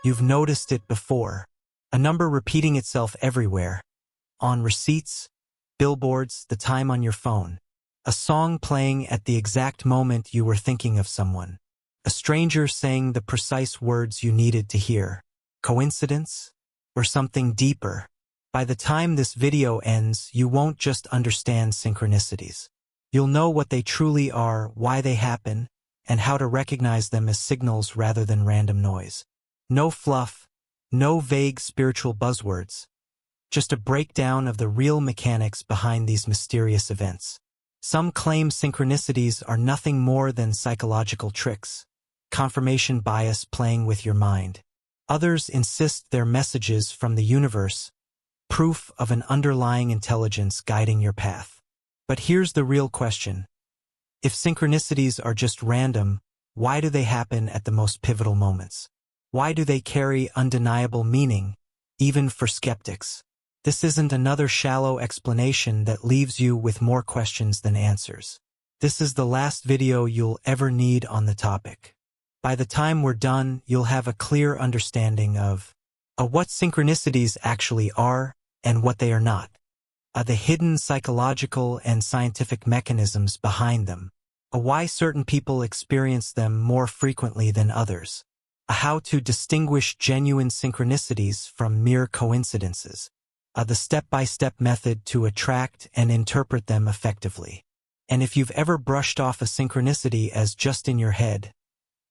You've noticed it before. A number repeating itself everywhere. On receipts, billboards, the time on your phone. A song playing at the exact moment you were thinking of someone. A stranger saying the precise words you needed to hear. Coincidence? Or something deeper? By the time this video ends, you won't just understand synchronicities. You'll know what they truly are, why they happen, and how to recognize them as signals rather than random noise. No fluff, no vague spiritual buzzwords. Just a breakdown of the real mechanics behind these mysterious events. Some claim synchronicities are nothing more than psychological tricks, confirmation bias playing with your mind. Others insist they're messages from the universe, proof of an underlying intelligence guiding your path. But here's the real question. If synchronicities are just random, why do they happen at the most pivotal moments? Why do they carry undeniable meaning, even for skeptics? This isn't another shallow explanation that leaves you with more questions than answers. This is the last video you'll ever need on the topic. By the time we're done, you'll have a clear understanding of what synchronicities actually are and what they are not. The hidden psychological and scientific mechanisms behind them. Why certain people experience them more frequently than others. How to distinguish genuine synchronicities from mere coincidences. The step-by-step method to attract and interpret them effectively. And if you've ever brushed off a synchronicity as just in your head,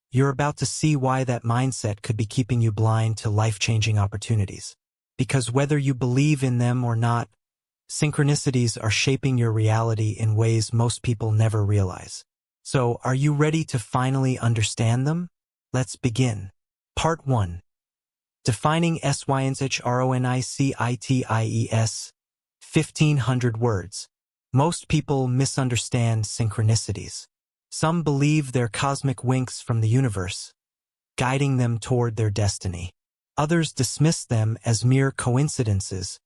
you're about to see why that mindset could be keeping you blind to life-changing opportunities. Because whether you believe in them or not, synchronicities are shaping your reality in ways most people never realize. So, are you ready to finally understand them? Let's begin. Part 1. Defining SCIENCE 1,500 words. Most people misunderstand synchronicities. Some believe they're cosmic winks from the universe, guiding them toward their destiny. Others dismiss them as mere coincidences,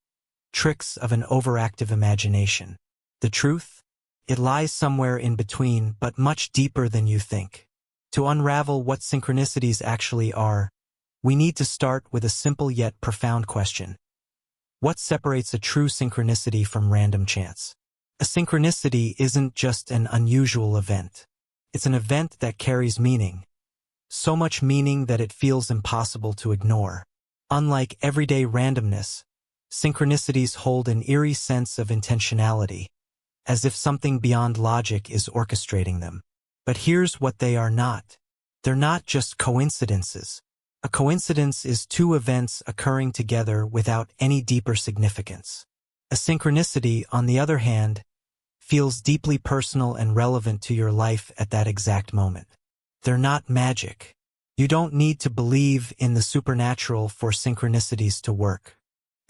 tricks of an overactive imagination. The truth? It lies somewhere in between, but much deeper than you think. To unravel what synchronicities actually are, we need to start with a simple yet profound question. What separates a true synchronicity from random chance? A synchronicity isn't just an unusual event. It's an event that carries meaning. So much meaning that it feels impossible to ignore. Unlike everyday randomness, synchronicities hold an eerie sense of intentionality, as if something beyond logic is orchestrating them. But here's what they are not. They're not just coincidences. A coincidence is two events occurring together without any deeper significance. A synchronicity, on the other hand, feels deeply personal and relevant to your life at that exact moment. They're not magic. You don't need to believe in the supernatural for synchronicities to work.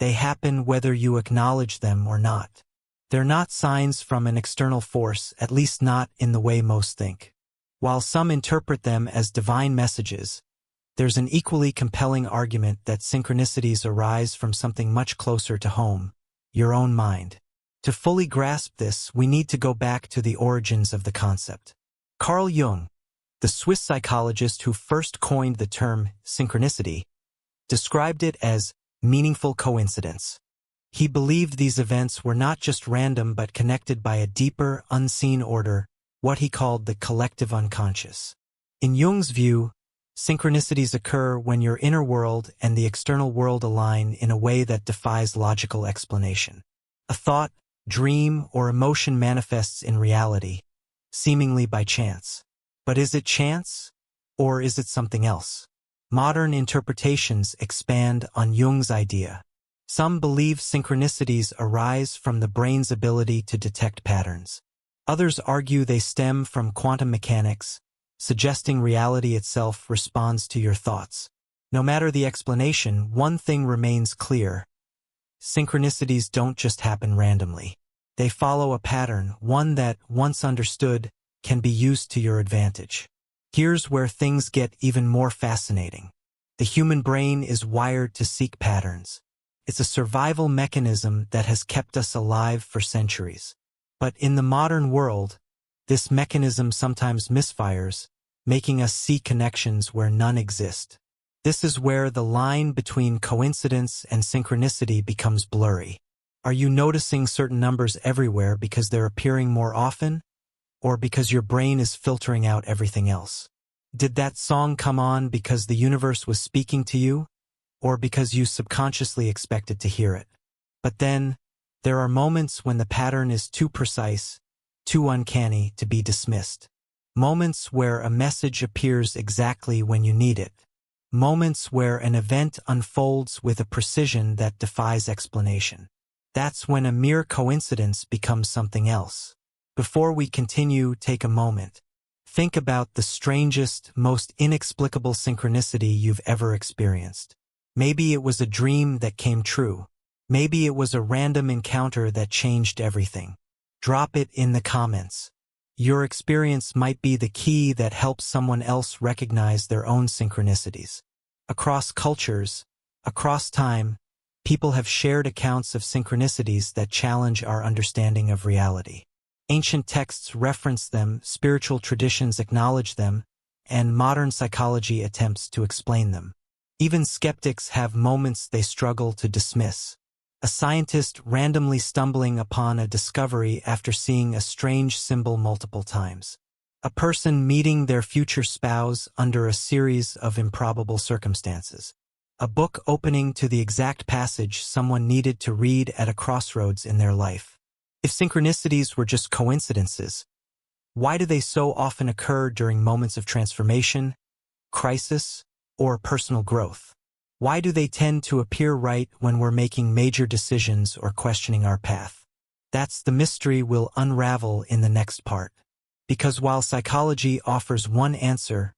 They happen whether you acknowledge them or not. They're not signs from an external force, at least not in the way most think. While some interpret them as divine messages, there's an equally compelling argument that synchronicities arise from something much closer to home, your own mind. To fully grasp this, we need to go back to the origins of the concept. Carl Jung, the Swiss psychologist who first coined the term synchronicity, described it as meaningful coincidence. He believed these events were not just random but connected by a deeper, unseen order, what he called the collective unconscious. In Jung's view, synchronicities occur when your inner world and the external world align in a way that defies logical explanation. A thought, dream, or emotion manifests in reality, seemingly by chance. But is it chance, or is it something else? Modern interpretations expand on Jung's idea. Some believe synchronicities arise from the brain's ability to detect patterns. Others argue they stem from quantum mechanics, suggesting reality itself responds to your thoughts. No matter the explanation, one thing remains clear. Synchronicities don't just happen randomly. They follow a pattern, one that, once understood, can be used to your advantage. Here's where things get even more fascinating. The human brain is wired to seek patterns. It's a survival mechanism that has kept us alive for centuries. But in the modern world, this mechanism sometimes misfires, making us see connections where none exist. This is where the line between coincidence and synchronicity becomes blurry. Are you noticing certain numbers everywhere because they're appearing more often, or because your brain is filtering out everything else? Did that song come on because the universe was speaking to you, or because you subconsciously expected to hear it? But then, there are moments when the pattern is too precise, too uncanny to be dismissed. Moments where a message appears exactly when you need it. Moments where an event unfolds with a precision that defies explanation. That's when a mere coincidence becomes something else. Before we continue, take a moment. Think about the strangest, most inexplicable synchronicity you've ever experienced. Maybe it was a dream that came true. Maybe it was a random encounter that changed everything. Drop it in the comments. Your experience might be the key that helps someone else recognize their own synchronicities. Across cultures, across time, people have shared accounts of synchronicities that challenge our understanding of reality. Ancient texts reference them, spiritual traditions acknowledge them, and modern psychology attempts to explain them. Even skeptics have moments they struggle to dismiss. A scientist randomly stumbling upon a discovery after seeing a strange symbol multiple times. A person meeting their future spouse under a series of improbable circumstances. A book opening to the exact passage someone needed to read at a crossroads in their life. If synchronicities were just coincidences, why do they so often occur during moments of transformation, crisis, or personal growth? Why do they tend to appear right when we're making major decisions or questioning our path? That's the mystery we'll unravel in the next part. Because while psychology offers one answer,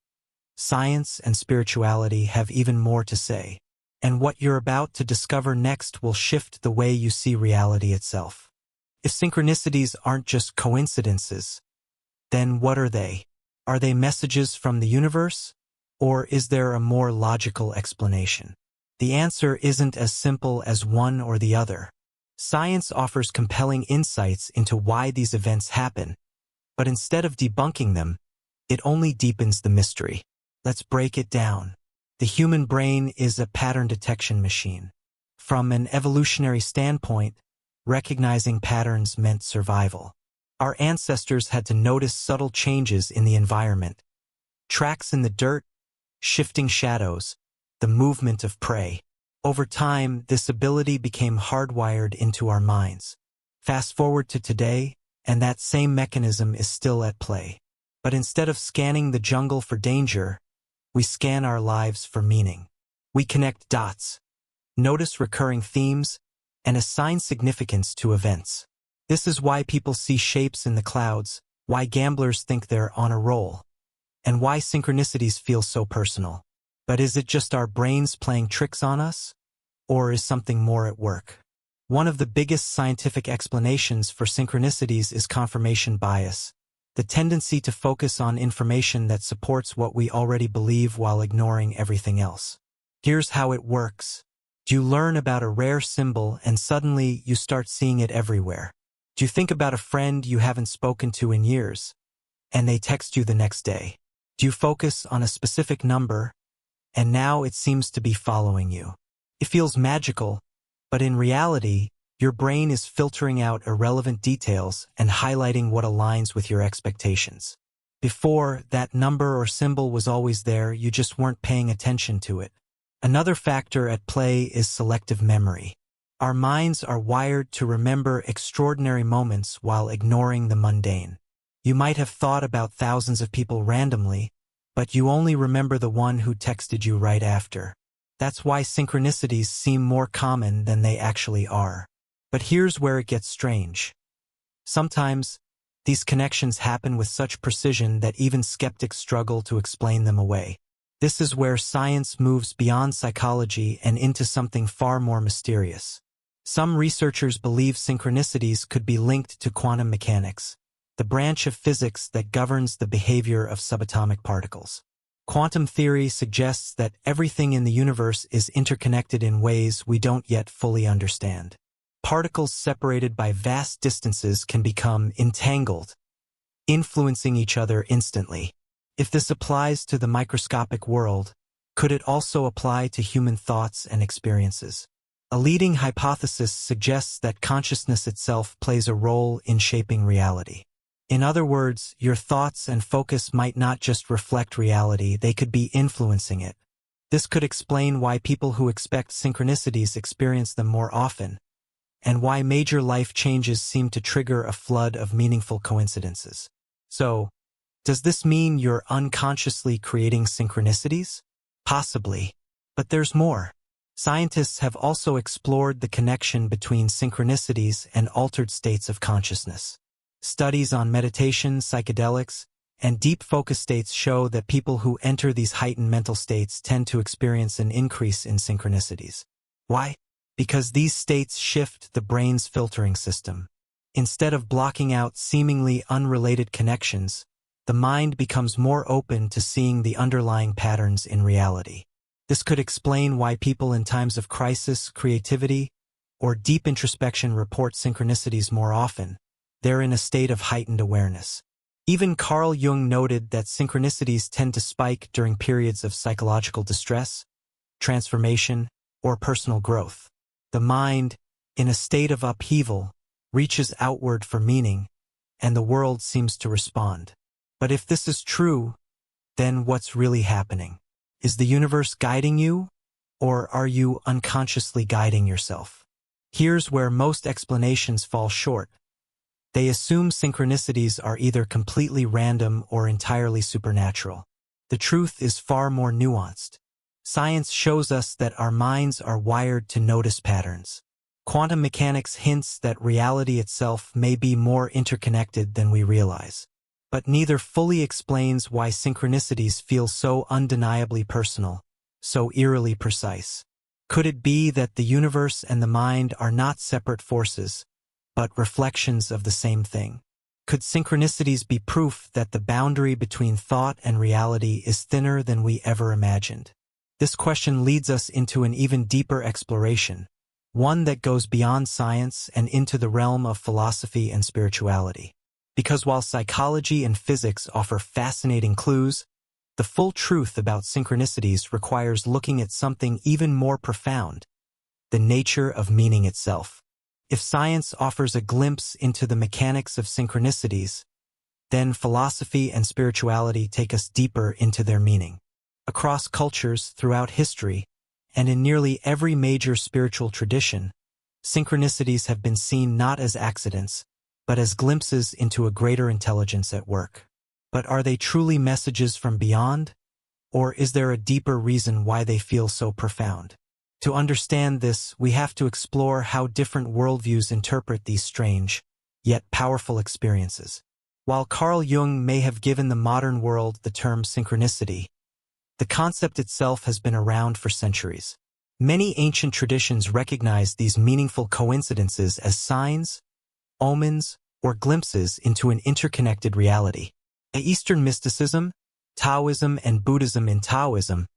science and spirituality have even more to say. And what you're about to discover next will shift the way you see reality itself. If synchronicities aren't just coincidences, then what are they? Are they messages from the universe? Or is there a more logical explanation? The answer isn't as simple as one or the other. Science offers compelling insights into why these events happen, but instead of debunking them, it only deepens the mystery. Let's break it down. The human brain is a pattern detection machine. From an evolutionary standpoint, recognizing patterns meant survival. Our ancestors had to notice subtle changes in the environment. Tracks in the dirt, shifting shadows, the movement of prey. Over time, this ability became hardwired into our minds. Fast forward to today, and that same mechanism is still at play. But instead of scanning the jungle for danger, we scan our lives for meaning. We connect dots, notice recurring themes, and assign significance to events. This is why people see shapes in the clouds, why gamblers think they're on a roll, and why synchronicities feel so personal. But is it just our brains playing tricks on us? Or is something more at work? One of the biggest scientific explanations for synchronicities is confirmation bias, the tendency to focus on information that supports what we already believe while ignoring everything else. Here's how it works. You learn about a rare symbol and suddenly you start seeing it everywhere. You think about a friend you haven't spoken to in years, and they text you the next day. You focus on a specific number, and now it seems to be following you. It feels magical, but in reality, your brain is filtering out irrelevant details and highlighting what aligns with your expectations. Before, that number or symbol was always there, you just weren't paying attention to it. Another factor at play is selective memory. Our minds are wired to remember extraordinary moments while ignoring the mundane. You might have thought about thousands of people randomly, but you only remember the one who texted you right after. That's why synchronicities seem more common than they actually are. But here's where it gets strange. Sometimes, these connections happen with such precision that even skeptics struggle to explain them away. This is where science moves beyond psychology and into something far more mysterious. Some researchers believe synchronicities could be linked to quantum mechanics, the branch of physics that governs the behavior of subatomic particles. Quantum theory suggests that everything in the universe is interconnected in ways we don't yet fully understand. Particles separated by vast distances can become entangled, influencing each other instantly. If this applies to the microscopic world, Could it also apply to human thoughts and experiences? A leading hypothesis suggests that consciousness itself plays a role in shaping reality. In other words, your thoughts and focus might not just reflect reality, they could be influencing it. This could explain why people who expect synchronicities experience them more often, and why major life changes seem to trigger a flood of meaningful coincidences. So, does this mean you're unconsciously creating synchronicities? Possibly. But there's more. Scientists have also explored the connection between synchronicities and altered states of consciousness. Studies on meditation, psychedelics, and deep focus states show that people who enter these heightened mental states tend to experience an increase in synchronicities. Why? Because these states shift the brain's filtering system. Instead of blocking out seemingly unrelated connections, the mind becomes more open to seeing the underlying patterns in reality. This could explain why people in times of crisis, creativity, or deep introspection report synchronicities more often. They're in a state of heightened awareness. Even Carl Jung noted that synchronicities tend to spike during periods of psychological distress, transformation, or personal growth. The mind, in a state of upheaval, reaches outward for meaning, and the world seems to respond. But if this is true, then what's really happening? Is the universe guiding you, or are you unconsciously guiding yourself? Here's where most explanations fall short. They assume synchronicities are either completely random or entirely supernatural. The truth is far more nuanced. Science shows us that our minds are wired to notice patterns. Quantum mechanics hints that reality itself may be more interconnected than we realize. But neither fully explains why synchronicities feel so undeniably personal, so eerily precise. Could it be that the universe and the mind are not separate forces, but reflections of the same thing? Could synchronicities be proof that the boundary between thought and reality is thinner than we ever imagined? This question leads us into an even deeper exploration, one that goes beyond science and into the realm of philosophy and spirituality. Because while psychology and physics offer fascinating clues, the full truth about synchronicities requires looking at something even more profound: the nature of meaning itself. If science offers a glimpse into the mechanics of synchronicities, then philosophy and spirituality take us deeper into their meaning. Across cultures throughout history, and in nearly every major spiritual tradition, synchronicities have been seen not as accidents, but as glimpses into a greater intelligence at work. But are they truly messages from beyond? Or is there a deeper reason why they feel so profound? To understand this, we have to explore how different worldviews interpret these strange, yet powerful experiences. While Carl Jung may have given the modern world the term synchronicity, the concept itself has been around for centuries. Many ancient traditions recognize these meaningful coincidences as signs, omens, or glimpses into an interconnected reality. In Eastern mysticism, Taoism, and Buddhism. In Taoism,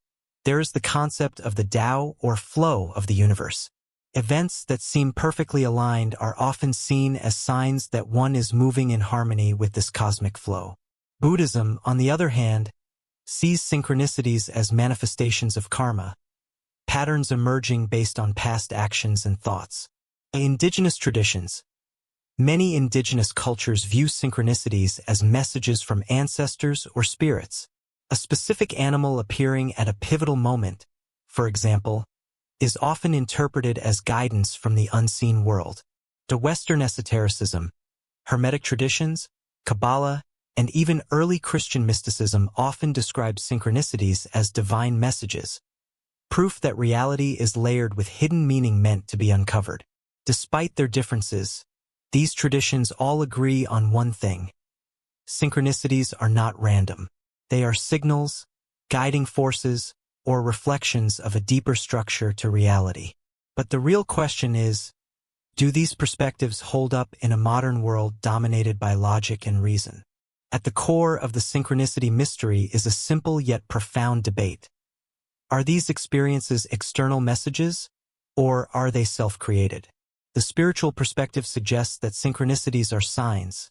there is the concept of the Tao or flow of the universe. Events that seem perfectly aligned are often seen as signs that one is moving in harmony with this cosmic flow. Buddhism, on the other hand, sees synchronicities as manifestations of karma, patterns emerging based on past actions and thoughts. In indigenous traditions, many indigenous cultures view synchronicities as messages from ancestors or spirits. A specific animal appearing at a pivotal moment, for example, is often interpreted as guidance from the unseen world. To Western esotericism, Hermetic traditions, Kabbalah, and even early Christian mysticism often describe synchronicities as divine messages, proof that reality is layered with hidden meaning meant to be uncovered. Despite their differences, these traditions all agree on one thing: synchronicities are not random. They are signals, guiding forces, or reflections of a deeper structure to reality. But the real question is, do these perspectives hold up in a modern world dominated by logic and reason? At the core of the synchronicity mystery is a simple yet profound debate. Are these experiences external messages, or are they self-created? The spiritual perspective suggests that synchronicities are signs,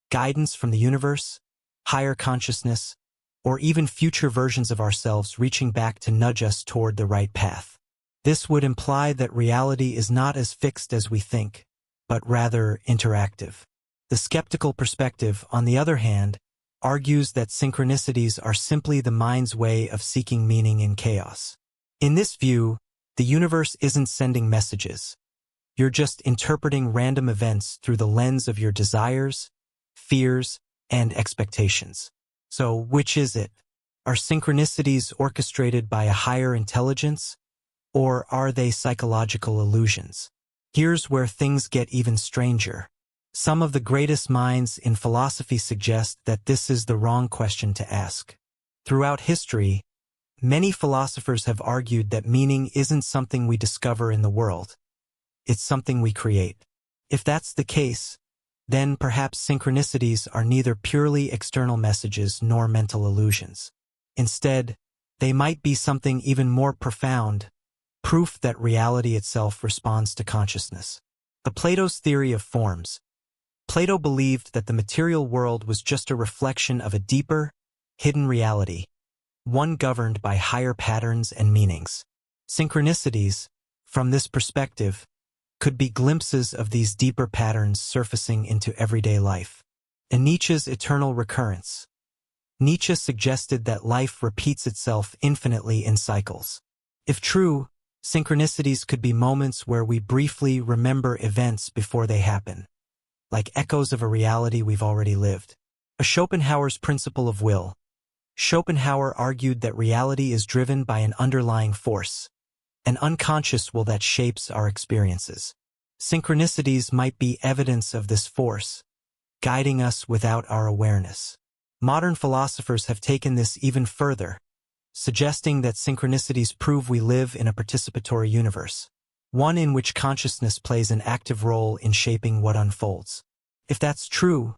guidance from the universe, higher consciousness, or even future versions of ourselves reaching back to nudge us toward the right path. This would imply that reality is not as fixed as we think, but rather interactive. The skeptical perspective, on the other hand, argues that synchronicities are simply the mind's way of seeking meaning in chaos. In this view, the universe isn't sending messages. You're just interpreting random events through the lens of your desires, fears, and expectations. So, which is it? Are synchronicities orchestrated by a higher intelligence, or are they psychological illusions? Here's where things get even stranger. Some of the greatest minds in philosophy suggest that this is the wrong question to ask. Throughout history, many philosophers have argued that meaning isn't something we discover in the world. It's something we create. If that's the case, then perhaps synchronicities are neither purely external messages nor mental illusions. Instead, they might be something even more profound, proof that reality itself responds to consciousness. Plato's theory of forms. Plato believed that the material world was just a reflection of a deeper, hidden reality, one governed by higher patterns and meanings. Synchronicities, from this perspective, could be glimpses of these deeper patterns surfacing into everyday life. In Nietzsche's eternal recurrence, Nietzsche suggested that life repeats itself infinitely in cycles. If true, synchronicities could be moments where we briefly remember events before they happen, like echoes of a reality we've already lived. Schopenhauer's principle of will. Schopenhauer argued that reality is driven by an underlying force, an unconscious will that shapes our experiences. Synchronicities might be evidence of this force, guiding us without our awareness. Modern philosophers have taken this even further, suggesting that synchronicities prove we live in a participatory universe, one in which consciousness plays an active role in shaping what unfolds. If that's true,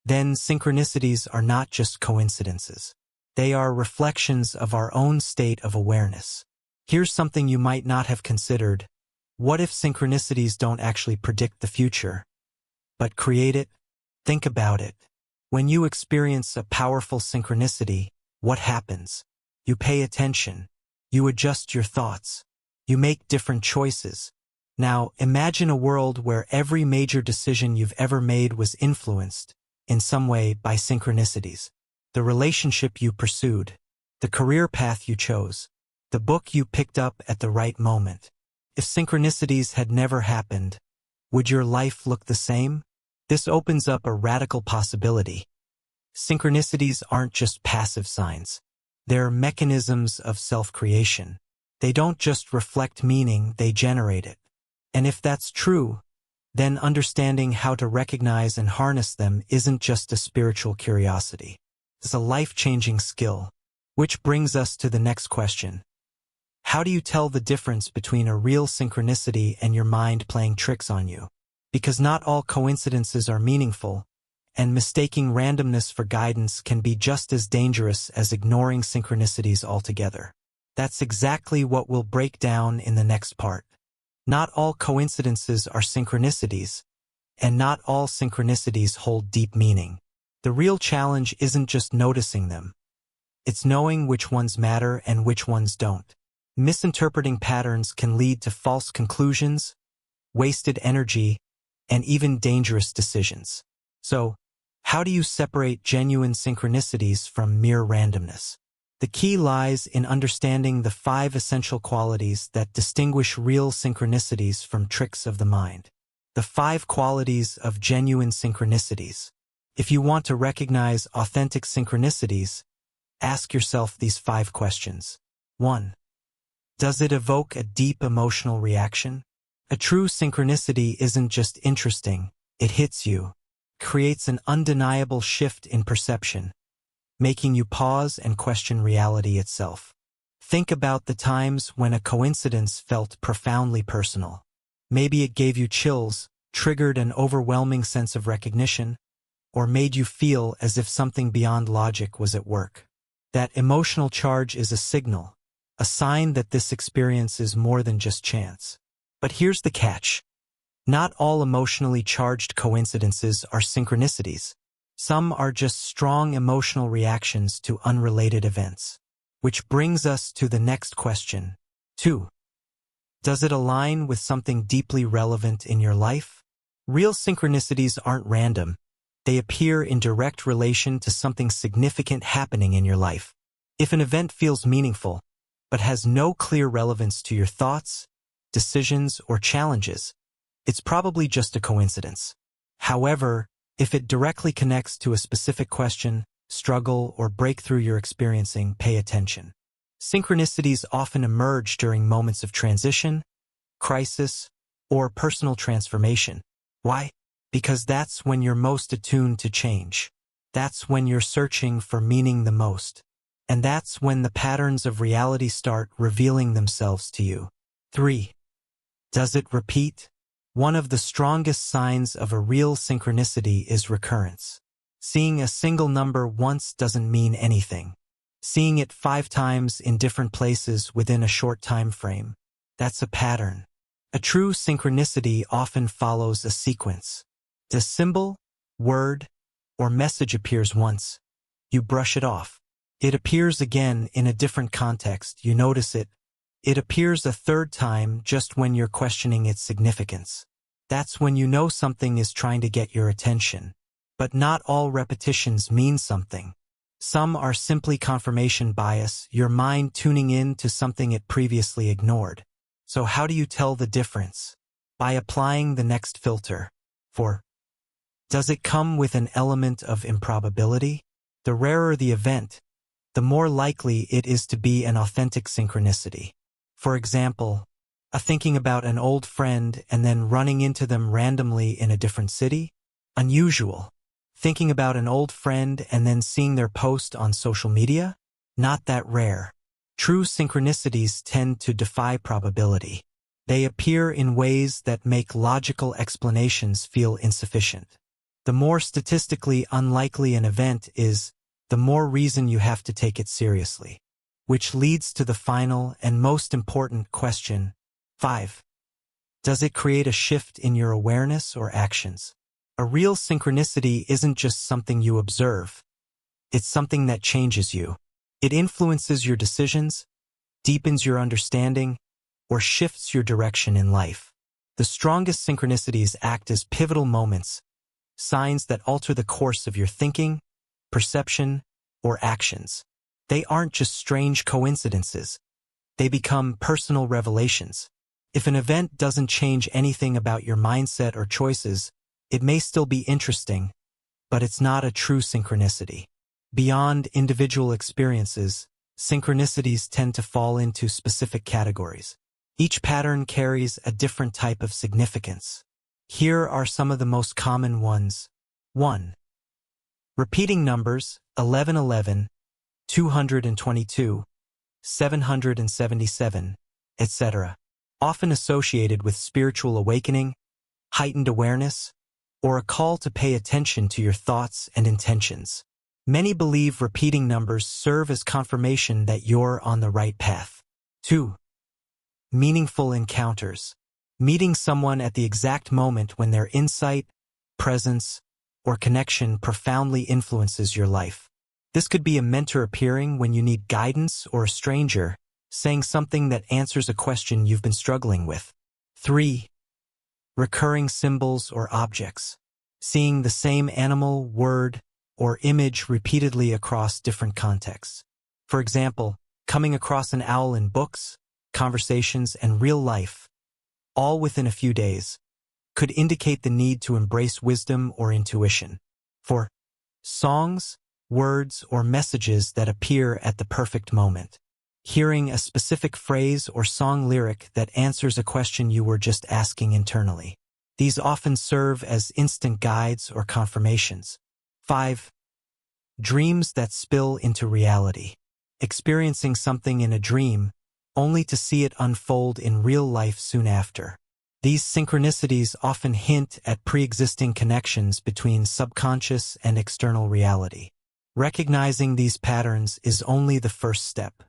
then synchronicities are not just coincidences. They are reflections of our own state of awareness. Here's something you might not have considered. What if synchronicities don't actually predict the future, but create it? Think about it. When you experience a powerful synchronicity, what happens? You pay attention. You adjust your thoughts. You make different choices. Now, imagine a world where every major decision you've ever made was influenced, in some way, by synchronicities. The relationship you pursued, the career path you chose, the book you picked up at the right moment. If synchronicities had never happened, would your life look the same? This opens up a radical possibility. Synchronicities aren't just passive signs. They're mechanisms of self-creation. They don't just reflect meaning, they generate it. And if that's true, then understanding how to recognize and harness them isn't just a spiritual curiosity. It's a life-changing skill. Which brings us to the next question. How do you tell the difference between a real synchronicity and your mind playing tricks on you? Because not all coincidences are meaningful, and mistaking randomness for guidance can be just as dangerous as ignoring synchronicities altogether. That's exactly what we'll break down in the next part. Not all coincidences are synchronicities, and not all synchronicities hold deep meaning. The real challenge isn't just noticing them. It's knowing which ones matter and which ones don't. Misinterpreting patterns can lead to false conclusions, wasted energy, and even dangerous decisions. So, how do you separate genuine synchronicities from mere randomness? The key lies in understanding the 5 essential qualities that distinguish real synchronicities from tricks of the mind. The 5 qualities of genuine synchronicities. If you want to recognize authentic synchronicities, ask yourself these 5 questions. 1. Does it evoke a deep emotional reaction? A true synchronicity isn't just interesting, it hits you, creates an undeniable shift in perception, making you pause and question reality itself. Think about the times when a coincidence felt profoundly personal. Maybe it gave you chills, triggered an overwhelming sense of recognition, or made you feel as if something beyond logic was at work. That emotional charge is a signal, a sign that this experience is more than just chance. But here's the catch. Not all emotionally charged coincidences are synchronicities. Some are just strong emotional reactions to unrelated events. Which brings us to the next question. 2. Does it align with something deeply relevant in your life? Real synchronicities aren't random. They appear in direct relation to something significant happening in your life. If an event feels meaningful, but has no clear relevance to your thoughts, decisions, or challenges, it's probably just a coincidence. However, if it directly connects to a specific question, struggle, or breakthrough you're experiencing, pay attention. Synchronicities often emerge during moments of transition, crisis, or personal transformation. Why? Because that's when you're most attuned to change. That's when you're searching for meaning the most. And that's when the patterns of reality start revealing themselves to you. 3. Does it repeat? One of the strongest signs of a real synchronicity is recurrence. Seeing a single number once doesn't mean anything. Seeing it 5 times in different places within a short time frame, that's a pattern. A true synchronicity often follows a sequence. The symbol, word, or message appears once. You brush it off. It appears again in a different context. You notice it. It appears a 3rd time just when you're questioning its significance. That's when you know something is trying to get your attention. But not all repetitions mean something. Some are simply confirmation bias, your mind tuning in to something it previously ignored. So how do you tell the difference? By applying the next filter. 4. Does it come with an element of improbability? The rarer the event, the more likely it is to be an authentic synchronicity. For example, thinking about an old friend and then running into them randomly in a different city? Unusual. Thinking about an old friend and then seeing their post on social media? Not that rare. True synchronicities tend to defy probability. They appear in ways that make logical explanations feel insufficient. The more statistically unlikely an event is, the more reason you have to take it seriously. Which leads to the final and most important question. 5. Does it create a shift in your awareness or actions? A real synchronicity isn't just something you observe. It's something that changes you. It influences your decisions, deepens your understanding, or shifts your direction in life. The strongest synchronicities act as pivotal moments, signs that alter the course of your thinking, perception, or actions. They aren't just strange coincidences. They become personal revelations. If an event doesn't change anything about your mindset or choices, it may still be interesting, but it's not a true synchronicity. Beyond individual experiences, synchronicities tend to fall into specific categories. Each pattern carries a different type of significance. Here are some of the most common ones. 1. Repeating numbers, 1111, 222, 777, etc., often associated with spiritual awakening, heightened awareness, or a call to pay attention to your thoughts and intentions. Many believe repeating numbers serve as confirmation that you're on the right path. 2. Meaningful encounters. Meeting someone at the exact moment when their insight, presence, or connection profoundly influences your life. This could be a mentor appearing when you need guidance or a stranger saying something that answers a question you've been struggling with. 3. Recurring symbols or objects. Seeing the same animal, word, or image repeatedly across different contexts. For example, coming across an owl in books, conversations, and real life, all within a few days, could indicate the need to embrace wisdom or intuition. 4. Songs, words, or messages that appear at the perfect moment. Hearing a specific phrase or song lyric that answers a question you were just asking internally. These often serve as instant guides or confirmations. 5. Dreams that spill into reality. Experiencing something in a dream, only to see it unfold in real life soon after. These synchronicities often hint at pre-existing connections between subconscious and external reality. Recognizing these patterns is only the first step.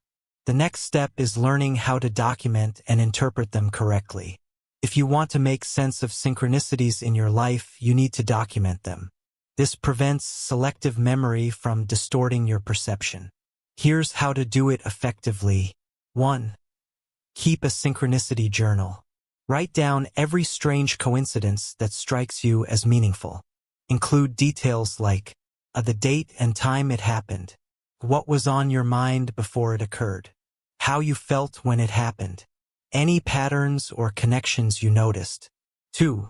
The next step is learning how to document and interpret them correctly. If you want to make sense of synchronicities in your life, you need to document them. This prevents selective memory from distorting your perception. Here's how to do it effectively. 1. Keep a synchronicity journal. Write down every strange coincidence that strikes you as meaningful. Include details like the date and time it happened, what was on your mind before it occurred, how you felt when it happened, any patterns or connections you noticed. 2.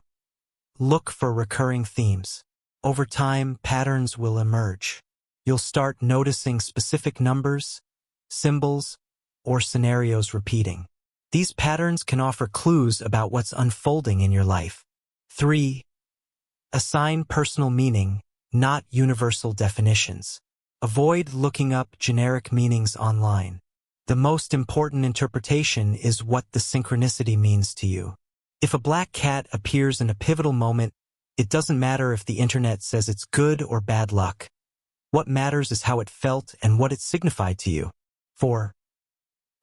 Look for recurring themes. Over time, patterns will emerge. You'll start noticing specific numbers, symbols, or scenarios repeating. These patterns can offer clues about what's unfolding in your life. 3. Assign personal meaning, not universal definitions. Avoid looking up generic meanings online. The most important interpretation is what the synchronicity means to you. If a black cat appears in a pivotal moment, it doesn't matter if the internet says it's good or bad luck. What matters is how it felt and what it signified to you. 4.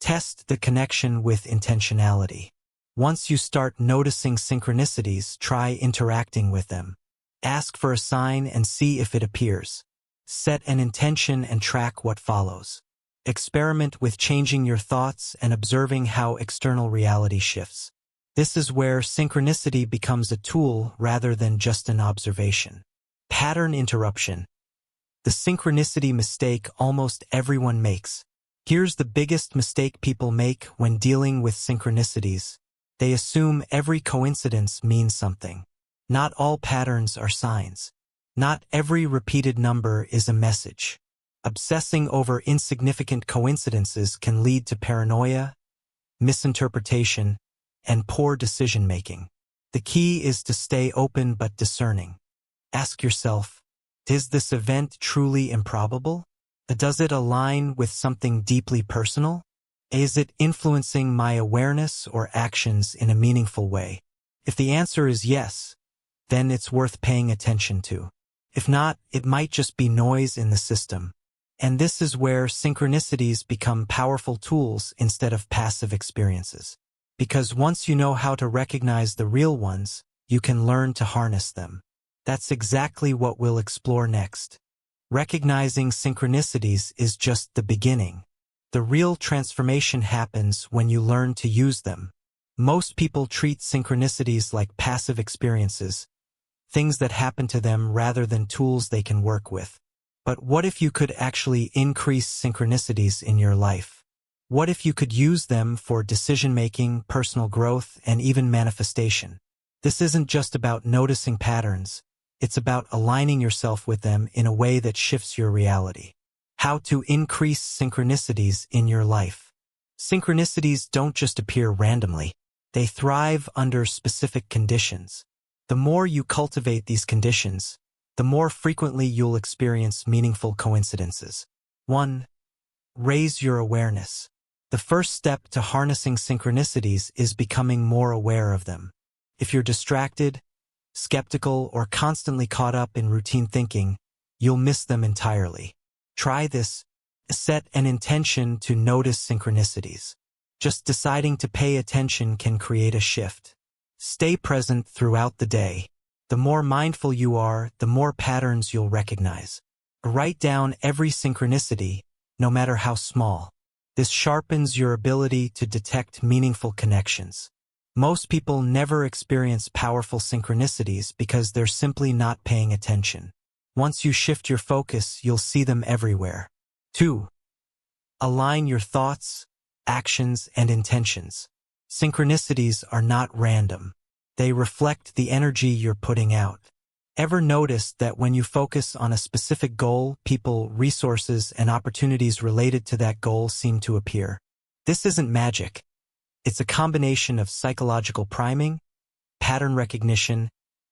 Test the connection with intentionality. Once you start noticing synchronicities, try interacting with them. Ask for a sign and see if it appears. Set an intention and track what follows. Experiment with changing your thoughts and observing how external reality shifts. This is where synchronicity becomes a tool rather than just an observation. Pattern interruption. The synchronicity mistake almost everyone makes. Here's the biggest mistake people make when dealing with synchronicities. They assume every coincidence means something. Not all patterns are signs. Not every repeated number is a message. Obsessing over insignificant coincidences can lead to paranoia, misinterpretation, and poor decision-making. The key is to stay open but discerning. Ask yourself, is this event truly improbable? Does it align with something deeply personal? Is it influencing my awareness or actions in a meaningful way? If the answer is yes, then it's worth paying attention to. If not, it might just be noise in the system. And this is where synchronicities become powerful tools instead of passive experiences. Because once you know how to recognize the real ones, you can learn to harness them. That's exactly what we'll explore next. Recognizing synchronicities is just the beginning. The real transformation happens when you learn to use them. Most people treat synchronicities like passive experiences, things that happen to them rather than tools they can work with. But what if you could actually increase synchronicities in your life? What if you could use them for decision-making, personal growth, and even manifestation? This isn't just about noticing patterns. It's about aligning yourself with them in a way that shifts your reality. How to increase synchronicities in your life. Synchronicities don't just appear randomly. They thrive under specific conditions. The more you cultivate these conditions, the more frequently you'll experience meaningful coincidences. 1. Raise your awareness. The first step to harnessing synchronicities is becoming more aware of them. If you're distracted, skeptical, or constantly caught up in routine thinking, you'll miss them entirely. Try this. Set an intention to notice synchronicities. Just deciding to pay attention can create a shift. Stay present throughout the day. The more mindful you are, the more patterns you'll recognize. Write down every synchronicity, no matter how small. This sharpens your ability to detect meaningful connections. Most people never experience powerful synchronicities because they're simply not paying attention. Once you shift your focus, you'll see them everywhere. 2. Align your thoughts, actions, and intentions. Synchronicities are not random. They reflect the energy you're putting out. Ever noticed that when you focus on a specific goal, people, resources, and opportunities related to that goal seem to appear? This isn't magic. It's a combination of psychological priming, pattern recognition,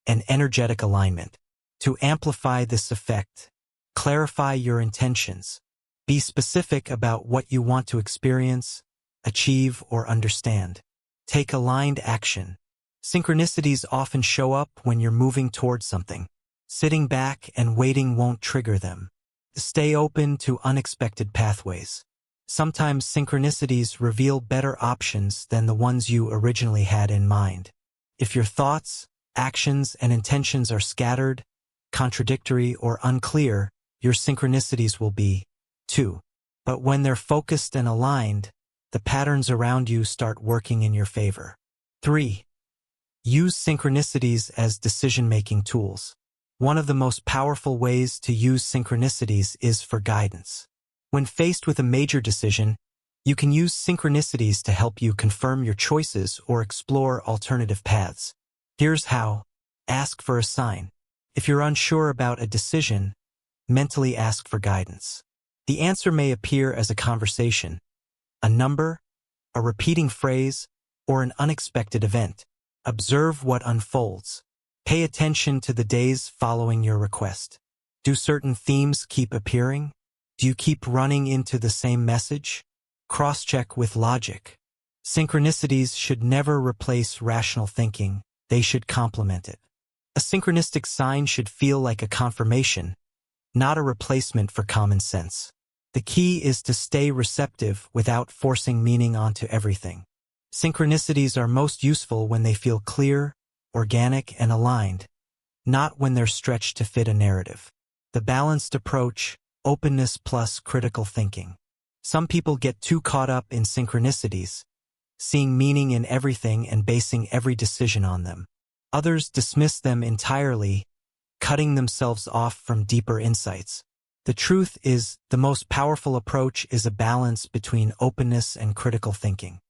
and energetic alignment. To amplify this effect, clarify your intentions. Be specific about what you want to experience, achieve, or understand. Take aligned action. Synchronicities often show up when you're moving towards something. Sitting back and waiting won't trigger them. Stay open to unexpected pathways. Sometimes synchronicities reveal better options than the ones you originally had in mind. If your thoughts, actions, and intentions are scattered, contradictory, or unclear, your synchronicities will be. 2. But when they're focused and aligned, the patterns around you start working in your favor. 3. Use synchronicities as decision-making tools. One of the most powerful ways to use synchronicities is for guidance. When faced with a major decision, you can use synchronicities to help you confirm your choices or explore alternative paths. Here's how. Ask for a sign. If you're unsure about a decision, mentally ask for guidance. The answer may appear as a conversation, a number, a repeating phrase, or an unexpected event. Observe what unfolds. Pay attention to the days following your request. Do certain themes keep appearing? Do you keep running into the same message? Cross-check with logic. Synchronicities should never replace rational thinking. They should complement it. A synchronistic sign should feel like a confirmation, not a replacement for common sense. The key is to stay receptive without forcing meaning onto everything. Synchronicities are most useful when they feel clear, organic, and aligned, not when they're stretched to fit a narrative. The balanced approach, openness plus critical thinking. Some people get too caught up in synchronicities, seeing meaning in everything and basing every decision on them. Others dismiss them entirely, cutting themselves off from deeper insights. The truth is, the most powerful approach is a balance between openness and critical thinking.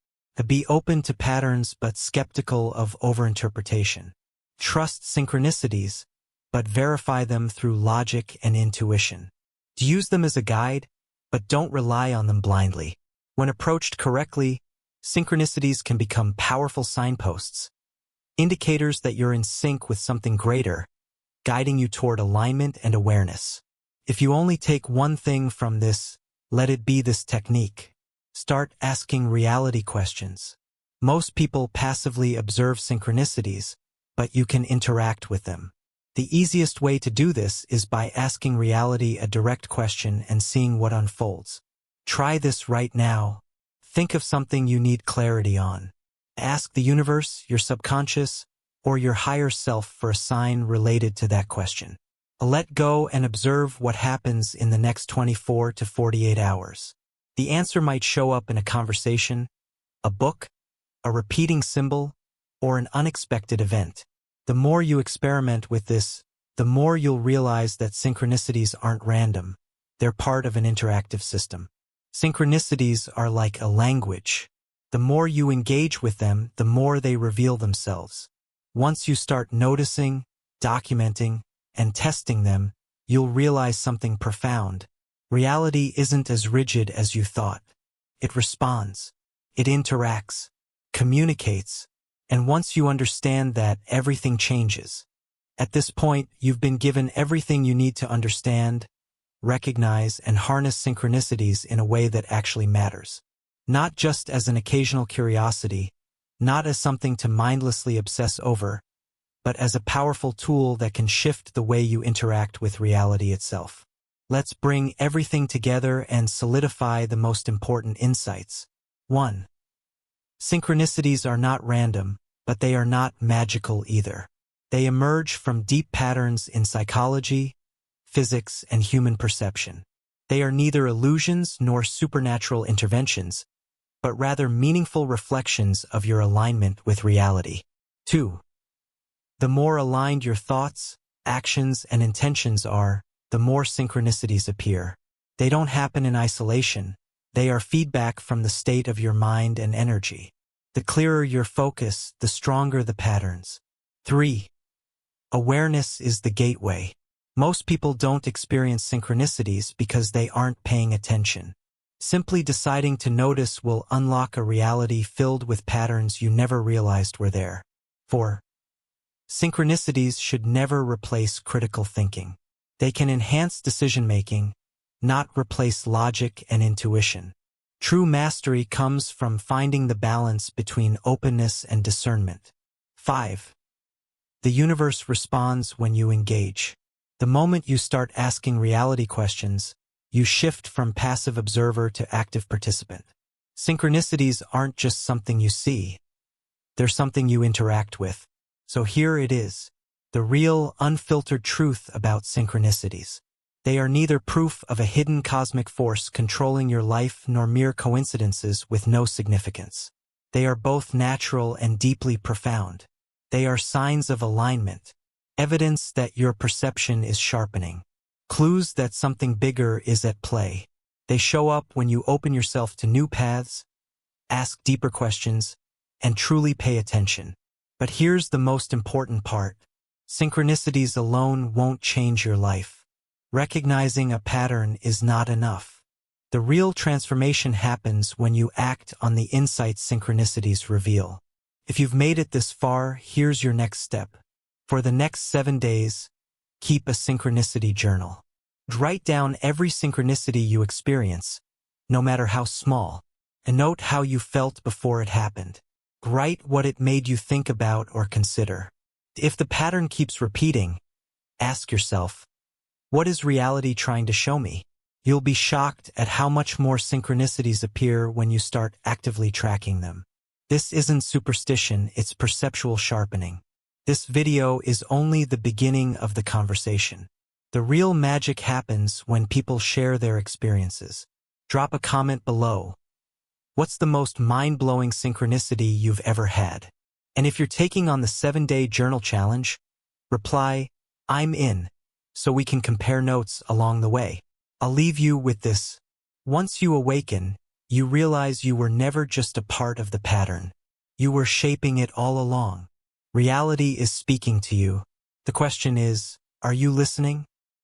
Be open to patterns but skeptical of overinterpretation. Trust synchronicities, but verify them through logic and intuition. Use them as a guide, but don't rely on them blindly. When approached correctly, synchronicities can become powerful signposts, indicators that you're in sync with something greater, guiding you toward alignment and awareness. If you only take one thing from this, let it be this technique. Start asking reality questions. Most people passively observe synchronicities, but you can interact with them. The easiest way to do this is by asking reality a direct question and seeing what unfolds. Try this right now. Think of something you need clarity on. Ask the universe, your subconscious, or your higher self for a sign related to that question. Let go and observe what happens in the next 24 to 48 hours. The answer might show up in a conversation, a book, a repeating symbol, or an unexpected event. The more you experiment with this, the more you'll realize that synchronicities aren't random. They're part of an interactive system. Synchronicities are like a language. The more you engage with them, the more they reveal themselves. Once you start noticing, documenting, and testing them, you'll realize something profound. Reality isn't as rigid as you thought. It responds. It interacts, communicates, and once you understand that, everything changes. At this point, you've been given everything you need to understand, recognize, and harness synchronicities in a way that actually matters. Not just as an occasional curiosity, not as something to mindlessly obsess over, but as a powerful tool that can shift the way you interact with reality itself. Let's bring everything together and solidify the most important insights. 1. Synchronicities are not random, but they are not magical either. They emerge from deep patterns in psychology, physics, and human perception. They are neither illusions nor supernatural interventions, but rather meaningful reflections of your alignment with reality. 2. The more aligned your thoughts, actions, and intentions are, the more synchronicities appear. They don't happen in isolation. They are feedback from the state of your mind and energy. The clearer your focus, the stronger the patterns. 3. Awareness is the gateway. Most people don't experience synchronicities because they aren't paying attention. Simply deciding to notice will unlock a reality filled with patterns you never realized were there. 4. Synchronicities should never replace critical thinking. They can enhance decision-making, not replace logic and intuition. True mastery comes from finding the balance between openness and discernment. 5. The universe responds when you engage. The moment you start asking reality questions, you shift from passive observer to active participant. Synchronicities aren't just something you see. They're something you interact with. So here it is. the real, unfiltered truth about synchronicities. They are neither proof of a hidden cosmic force controlling your life nor mere coincidences with no significance. They are both natural and deeply profound. They are signs of alignment, evidence that your perception is sharpening, clues that something bigger is at play. They show up when you open yourself to new paths, ask deeper questions, and truly pay attention. But here's the most important part. Synchronicities alone won't change your life. Recognizing a pattern is not enough. The real transformation happens when you act on the insights synchronicities reveal. If you've made it this far, here's your next step. For the next 7 days, keep a synchronicity journal. Write down every synchronicity you experience, no matter how small, and note how you felt before it happened. Write what it made you think about or consider. If the pattern keeps repeating, ask yourself, what is reality trying to show me? You'll be shocked at how much more synchronicities appear when you start actively tracking them. This isn't superstition, it's perceptual sharpening. This video is only the beginning of the conversation. The real magic happens when people share their experiences. Drop a comment below. What's the most mind-blowing synchronicity you've ever had? And if you're taking on the 7-day journal challenge, reply, I'm in, so we can compare notes along the way. I'll leave you with this. Once you awaken, you realize you were never just a part of the pattern. You were shaping it all along. Reality is speaking to you. The question is, are you listening?